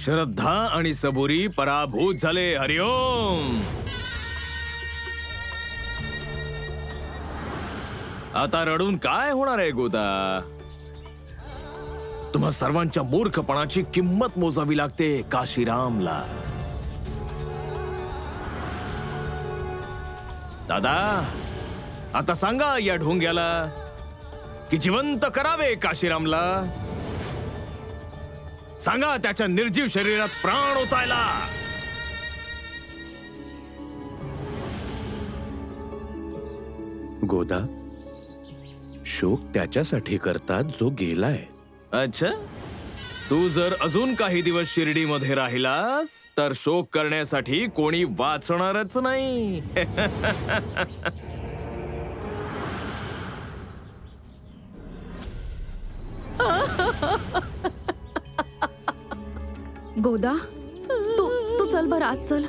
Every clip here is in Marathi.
श्रद्धा आणि सबुरी पराभूत झाले. हरिओम. आता रडून काय होणार आहे गोदा? तुम्हा सर्वांच्या मूर्खपणाची किंमत मोजावी लागते काशीरामला. दादा, आता सांगा या ढोंग्याला की जिवंत करावे काशीरामला. सांगा त्याच्या निर्जीव शरीरात प्राण ओतायला. गोदा, शोक त्याच्यासाठी करतात जो गेलाय. अच्छा, तू जर अजून काही दिवस शिर्डीमध्ये राहिलास तर शोक करण्यासाठी कोणी वाचणारच नाही. गोदा, तू चल बर, आज चल.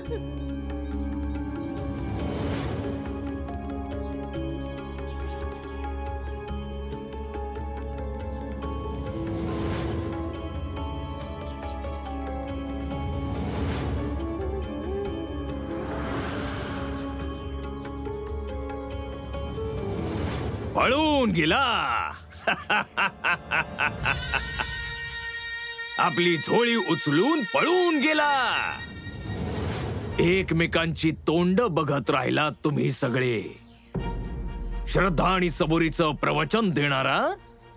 पळून गेला. आपली झोळी उचलून पळून गेला. एकमेकांची तोंड बघत राहिला तुम्ही सगळे. श्रद्धा आणि सबुरीचं प्रवचन देणारा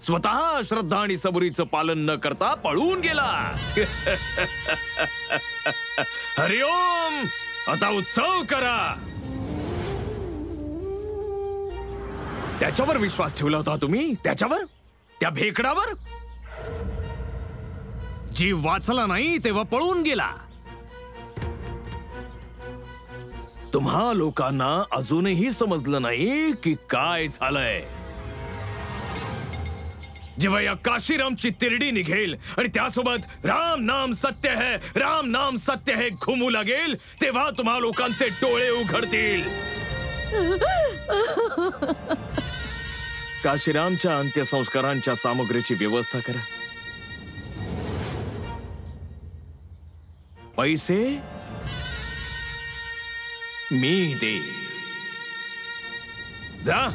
स्वतः श्रद्धा आणि सबुरीचं पालन न करता पळून गेला. हरिओम. आता उत्सव करा. त्याच्यावर विश्वास ठेवला होता तुम्ही? त्याच्यावर, त्या भेकडावर? जीव वाचला नाही तेव्हा पळून गेला. तुम्हा लोकांना अजूनही समजलं नाही की काय झालंय. जेव्हा या काशीरामची तिरडी निघेल आणि त्यासोबत राम नाम सत्य है, राम नाम सत्य है घुमू लागेल, तेव्हा तुम्हा लोकांचे डोळे उघडतील. काशीरामच्या अंत्यसंस्कारांच्या सामग्रीची व्यवस्था करा. पैसे मी दे. जा.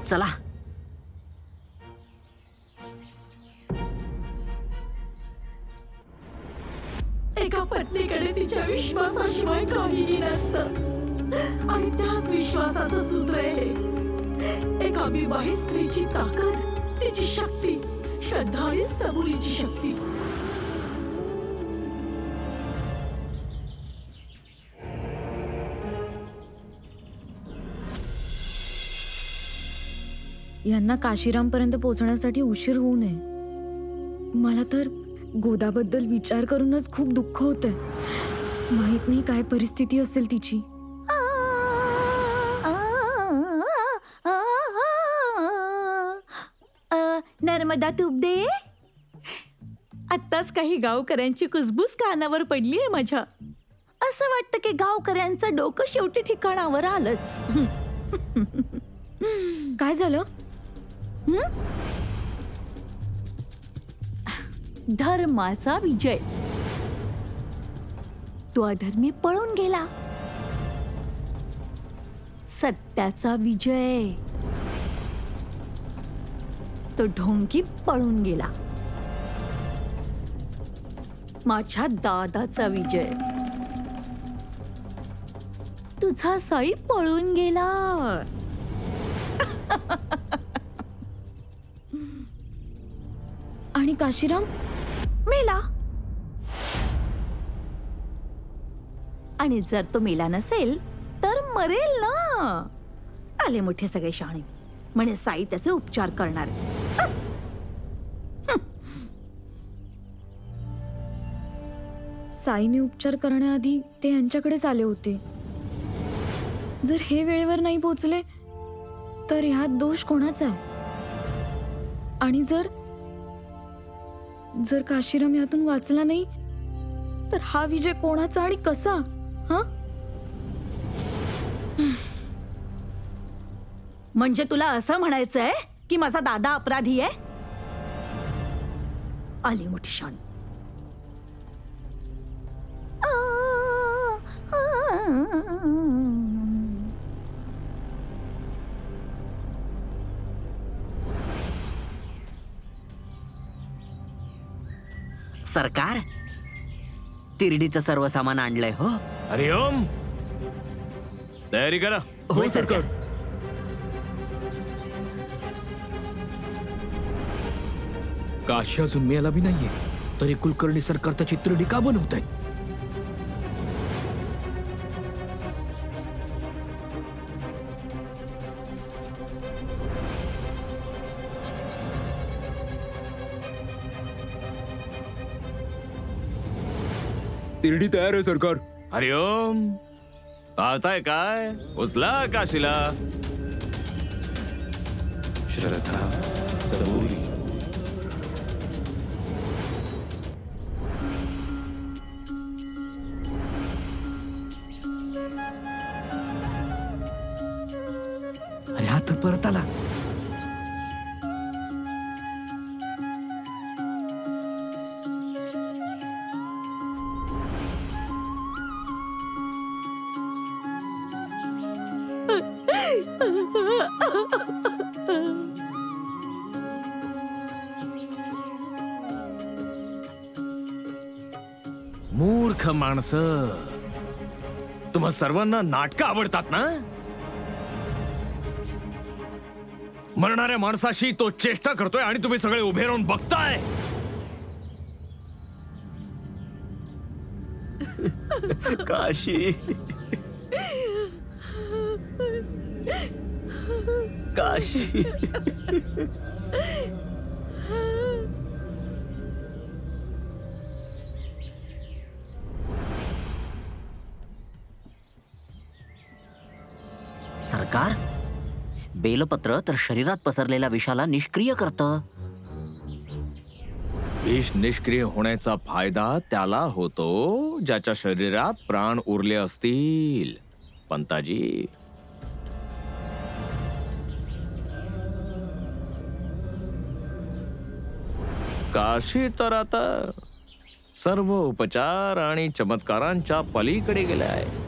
चला. एका पत्नीकडे तिच्या विश्वासाशिवाय काहीही नसतं आणि त्याच विश्वासाचं सूत्र आहे. एका विवाहित स्त्रीची ताकद, तिची शक्ती, श्रद्धा आणि सबुरीची शक्ती. यांना काशीरामपर्यंत पोहोचण्यासाठी उशीर होऊ नये. मला तर गोदाबद्दल विचार करूनच खूप दुःख होतंय. माहित नाही काय परिस्थिती असेल तिची. नर्मदा तूप दे. आत्ताच काही गावकऱ्यांची कुसबुस कानावर पडलीये माझ्या. असं वाटतं की गावकऱ्यांचं डोकं शेवटी ठिकाणावर आलंच. काय झालं? धर्माचा विजय. तो अधर्मी पळून गेला. सत्याचा विजय. तो ढोंगी पळून गेला. माझ्या दादाचा विजय. तुझा साई पळून गेला. आणि काशीराम मेला. आणि जर तो मेला नसेल तर मरेल ना. आले मोठे सगळे शहाणे. म्हणे साई त्याचे उपचार करणार. साईने उपचार करण्याआधी ते यांच्याकडेच आले होते. जर हे वेळेवर नाही पोहोचले तर ह्यात दोष कोणाचा आहे? आणि जर काशीराम यातून वाचला नाही तर हा विजय कोणाचा आणि कसा? म्हणजे तुला असं म्हणायचंय की माझा दादा अपराधी आहे? आली मोठी शाणी. सरकार, तिरडीचं सर्व सामान आणलंय हो. हरिओम, तयारी करा. हो सरकार. काशी अजून मिळाला बी नाहीये तरी कुलकर्णी सरकार त्याची तिरडी का बनवत आहेत? तिरडी तयार आहे सरकार. हरिओम, पाहताय काय? उचला काशीला. श्रद्धा सबुरी. अरे हा तर परत आला. मूर्ख माणसं, तुम्हा सर्वांना नाटकं आवडतात ना? मरणाऱ्या माणसाशी तो चेष्टा करतोय आणि तुम्ही सगळे उभे राहून बघताय. काशी, काशी. सरकार, बेलपत्र तर शरीरात पसरलेल्या विषाला निष्क्रिय करतं. विष निष्क्रिय होण्याचा फायदा त्याला होतो ज्याच्या शरीरात प्राण उरले असतील. पंताजी, काशी तर आता सर्व उपचार आणि चमत्कारांच्या पलीकडे गेले आहे.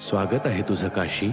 स्वागत आहे तुझं काशी.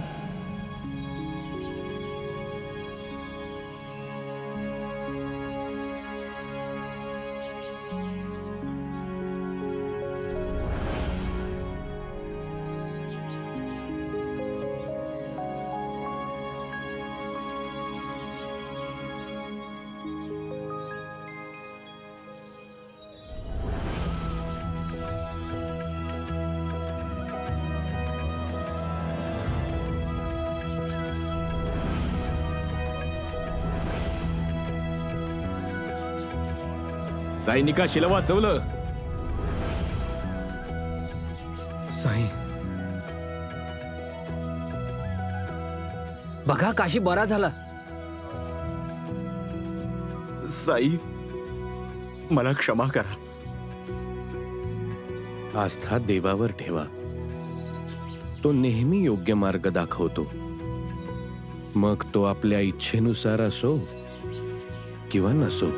साईंनी काशीला वाचवलं. साई, बघा काशी बरा झाला. साई, मला क्षमा करा. आस्था देवावर ठेवा. तो नेहमी योग्य मार्ग दाखवतो. मग तो आपल्या इच्छेनुसार असो किंवा नसो.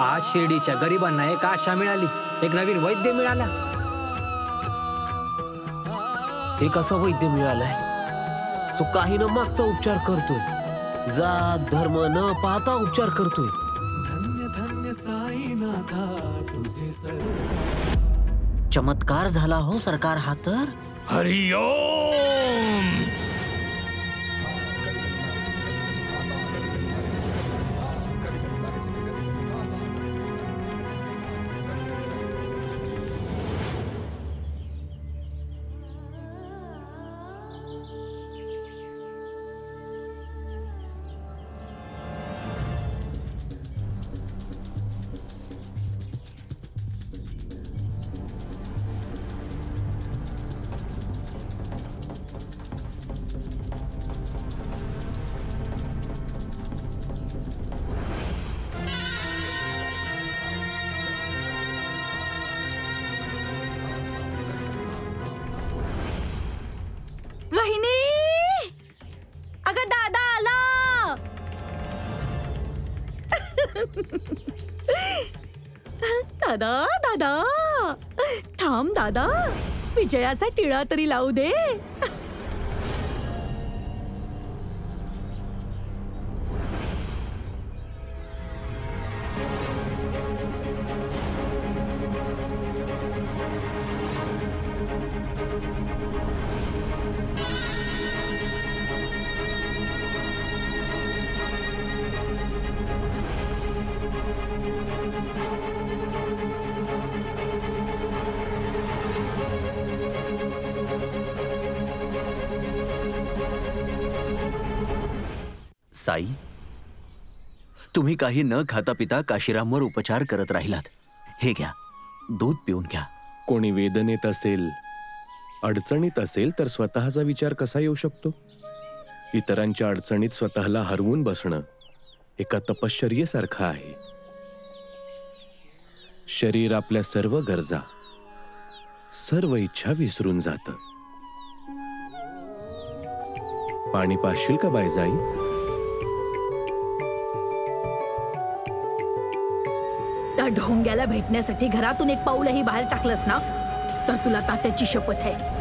आज शिर्डीच्या गरिबांना एक आशा मिळाली, एक नवीन वैद्य मिळाला. हे कसं वैद्य मिळालाय? तो काही न मागता उपचार करतोय, जात धर्म न पाहता उपचार करतोय. चमत्कार झाला हो सरकार हा तर. हरिओम. दादा दादा थांब दादा, विजयाचा टिळा तरी लावू दे. साई, तुम्ही काही न खाता पिता काशीरामवर उपचार करत राहिलात. हे घ्या, दूध पिऊन घ्या. कोणी वेदनेत असेल, अडचणीत असेल तर स्वतःचा विचार कसा येऊ शकतो? इतरांच्या अडचणीत स्वतःला हरवून बसणं एका तपश्चर्येसारखं आहे. शरीर आपल्या सर्व गरजा, सर्व इच्छा विसरून जातं. पाणी पाशील का बायजाई? त्या ढोंग्याला भेटण्यासाठी घरातून एक पाऊलही बाहेर टाकलंस ना, तर तुला तात्याची शपथ आहे.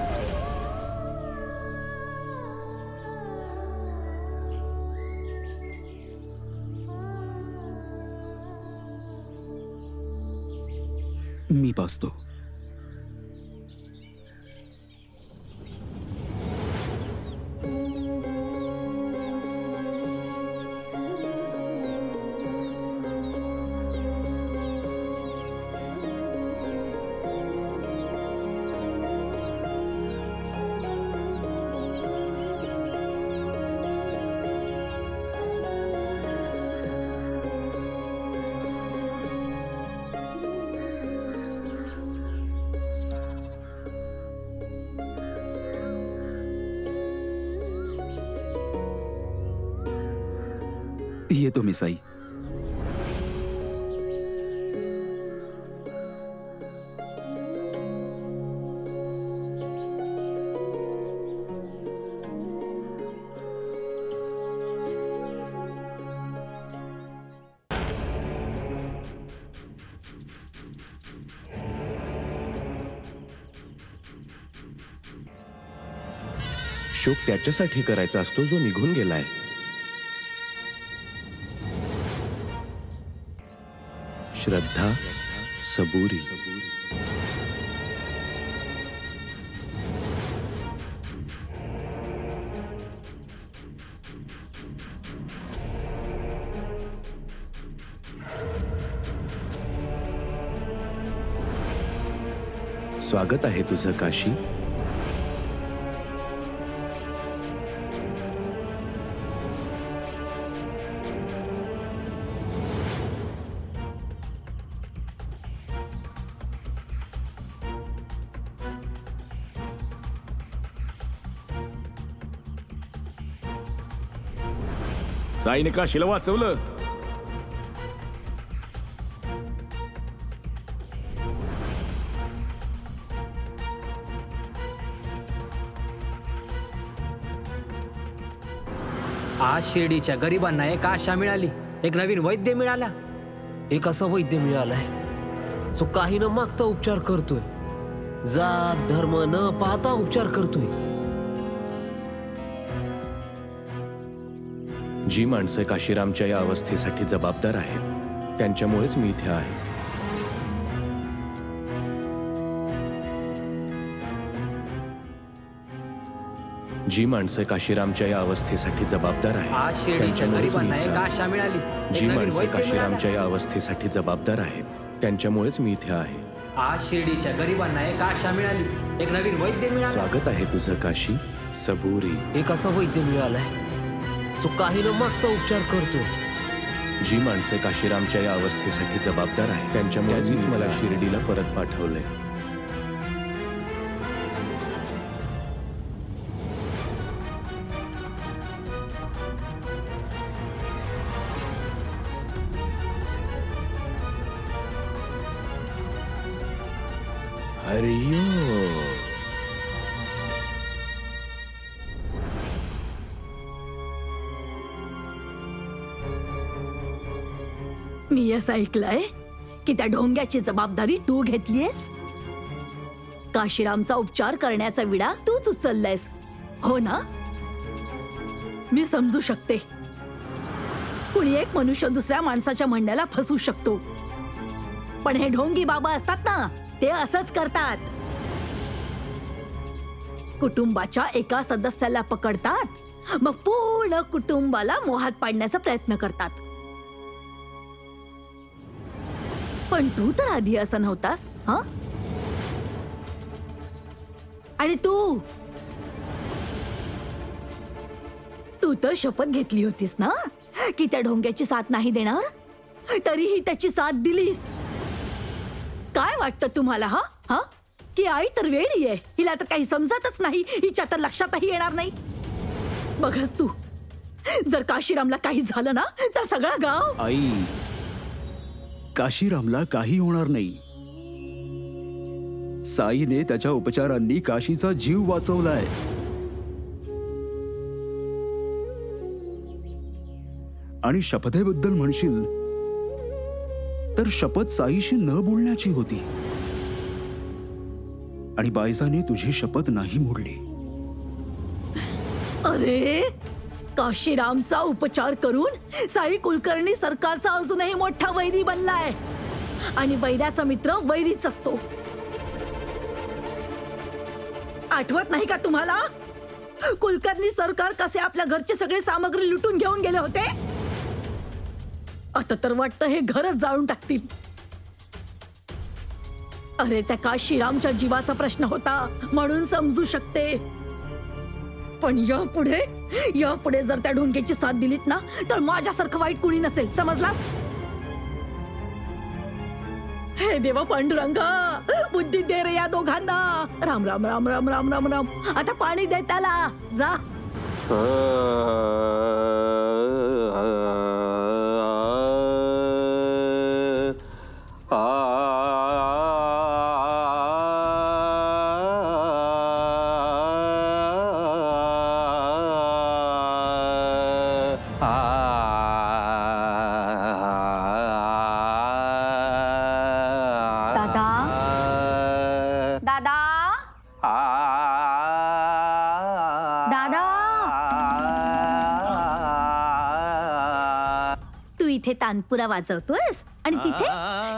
मी पाचतो. येतो मी साई. शोक त्याच्यासाठी करायचा असतो जो निघून गेलाय. श्रद्धा सबुरी. स्वागत आहे तुझं काशी. साईने काशीला वाचवलं. आज शिर्डीच्या गरिबांना एक आशा मिळाली, एक नवीन वैद्य मिळाला. एक असा वैद्य मिळालाय जो काही न मागता उपचार करतोय, जात धर्म न पाहता उपचार करतोय. जी माणसं काशीरामच्या या अवस्थेसाठी जबाबदार आहेत, त्यांच्यामुळेच मी इथे आहे. जी माणसं काशीरामच्या या अवस्थेसाठी जबाबदार आहेत, आज शिर्डीच्या गरिबांना एक आशा मिळाली, जी एक नवीन माणसं वैद्य काशीरामच्या मिळाला. या अवस्थेसाठी जबाबदार आहेत, त्यांच्यामुळेच मी इथे आहे. आज शिर्डीच्या गरिबांना एक आशा मिळाली, एक नवीन वैद्य मिळाला. स्वागत आहे तुझं काशी सबुरी. एक असा वैद्य मिळालाय जो काही न मागता उपचार करतोय. जी माणसं काशीरामच्या या अवस्थेसाठी जबाबदार आहेत, त्यांच्यामुळेच मला शिर्डीला परत पाठवलंय. हरिओ. मी असं ऐकलंय की त्या ढोंग्याची जबाबदारी तू घेतलीयस. काशीरामचा उपचार करण्याचा विडा तूच उचललायस, हो ना? मी समजू शकते, कुणी एक मनुष्य दुसऱ्या माणसाच्या म्हणण्याला फसू शकतो, पण हे ढोंगी बाबा असतात ना, ते असंच करतात. कुटुंबाच्या एका सदस्याला पकडतात, मग पूर्ण कुटुंबाला मोहात पाडण्याचा प्रयत्न करतात. पण तू तर आधी असं नव्हतास, हा? आणि तू तर शपथ घेतली होतीस ना की त्या ढोंग्याची साथ नाही देणार, तरीही त्याची साथ दिलीस. काय वाटतं तुम्हाला? हा हा की आई तर वेडी आहे, हिला तर काही समजतच नाही, हिच्या तर लक्षातही येणार नाही. बघस तू, जर काशीरामला काही झालं ना तर सगळं गाव. आई, काशीरामला काही होणार नाही. साईने त्याच्या उपचारांनी काशीचा जीव वाचवलाय. आणि शपथेबद्दल म्हणशील तर शपथ साईशी न बोलण्याची होती, आणि बायजाने तुझी शपथ नाही मोडली. अरे, काशीरामचा उपचार करून साई कुलकर्णी सरकारचा अजूनही मोठा वैरी बनलाय, आणि वैऱ्याचा मित्र वैरीच असतो. आठवत नाही का तुम्हाला कुलकर्णी सरकार कसे आपल्या घरचे सगळे सामग्री लुटून घेऊन गेले होते? आता तर वाटतं हे घरच जाळून टाकतील. अरे, त्या काशीरामच्या जीवाचा प्रश्न होता म्हणून समजू शकते, पण यापुढे जर त्या ढोंग्याची साथ दिलीत ना तर माझ्यासारखं वाईट कुणी नसेल, समजला? हे देवा पांडुरंगा, बुद्धी दे रे या दोघांना. राम राम राम राम राम राम राम. आता पाणी दे त्याला, जा. इथे तानपुरा वाजवतोस आणि तिथे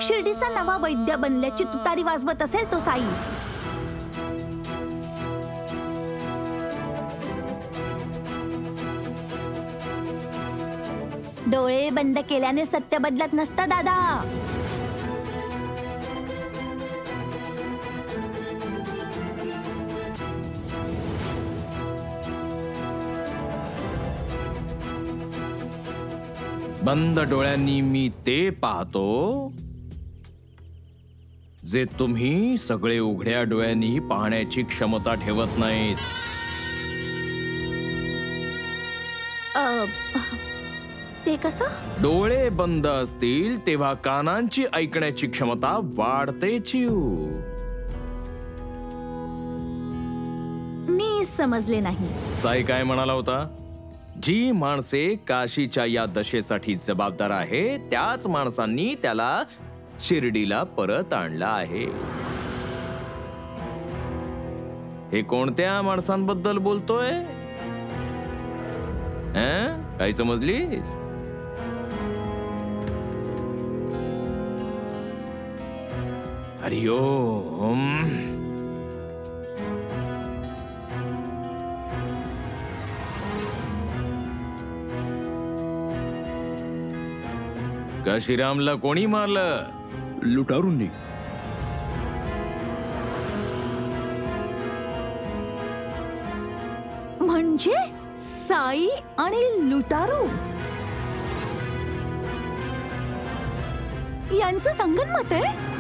शिर्डीचा नवा वैद्य बनल्याची तुतारी वाजवत असेल तो साई. डोळे बंद केल्याने सत्य बदलत नसतं दादा. बंद डोळ्यांनी मी ते पाहतो जे तुम्ही सगळे उघड्या डोळ्यांनी पाहण्याची क्षमता ठेवत नाहीत. ते कसं? डोळे बंद असतील तेव्हा कानांची ऐकण्याची क्षमता वाढते. चिव, मी समजले नाही. साई काय म्हणाला होता? जी माणसे काशीच्या या दशेसाठी जबाबदार आहे त्याच माणसांनी त्याला शिर्डीला परत आणला आहे. हे कोणत्या माणसांबद्दल बोलतोय? काही समजलीस? हरिओम. काशीरामला कोणी मारलं? लुटारूंनी. म्हणजे साई आणि लुटारू यांचं संगनमत आहे?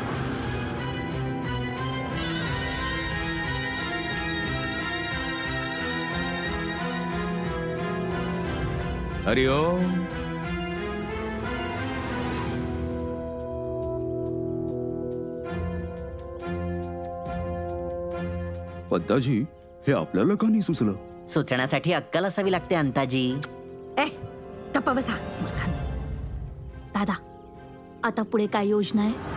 हरिओम. पद्दाजी, हे आपल्याला का नाही सुचलं? सुचण्यासाठी अक्कल असावी लागते अंताजी. गप्पा बसा. दादा, आता पुढे काय योजना आहे?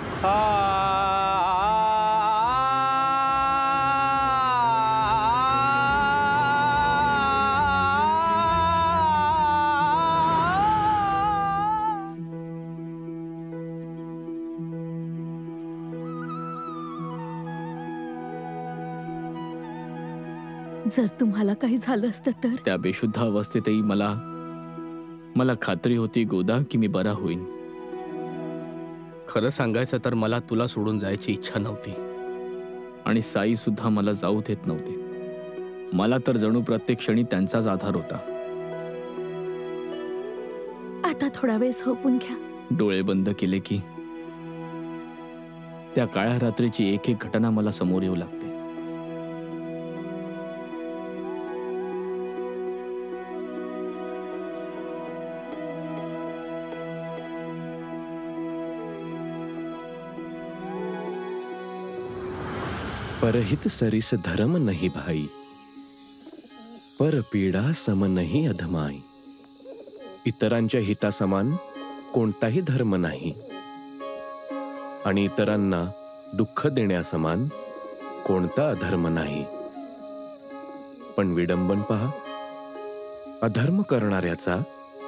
जर तुम्हाला काही झालं असतं तर? त्या बेशुद्ध अवस्थेतही मला खात्री होती गोदा की मी बरा होईन. खरं सांगायचं तर मला तुला सोडून जायची इच्छा नव्हती. आणि साई सुद्धा मला जाऊ देत नव्हते. मला तर जणू प्रत्येक क्षणी त्यांचाच आधार होता. आता थोडा वेळ झोपून घ्या. डोळे बंद केले की त्या काळ्या रात्रीची एक एक घटना मला समोर येऊ लागते. परहित सरिस धर्म नहीं भाई, पर पीडा सम नहीं अधमाई. इतरांच्या हितासमान कोणताही धर्म नाही आणि इतरांना दुःख देण्यासमान कोणता अधर्म नाही. पण विडंबन पहा, अधर्म करणाऱ्याचा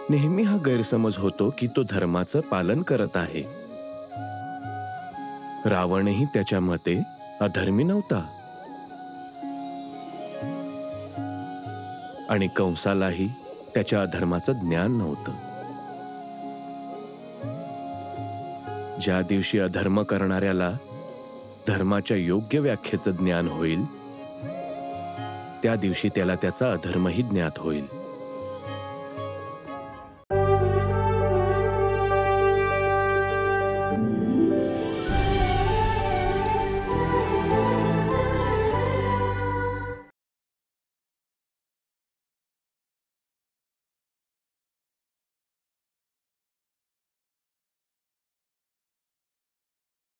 नेहमी हा गैरसमज होतो की तो धर्माचं पालन करत आहे. रावणही त्याच्या मते अधर्मी नव्हता आणि कंसालाही त्याच्या अधर्माचं ज्ञान नव्हतं. ज्या दिवशी अधर्म करणाऱ्याला धर्माच्या योग्य व्याख्येचं ज्ञान होईल त्या दिवशी त्याला त्याचा अधर्मही ज्ञात होईल.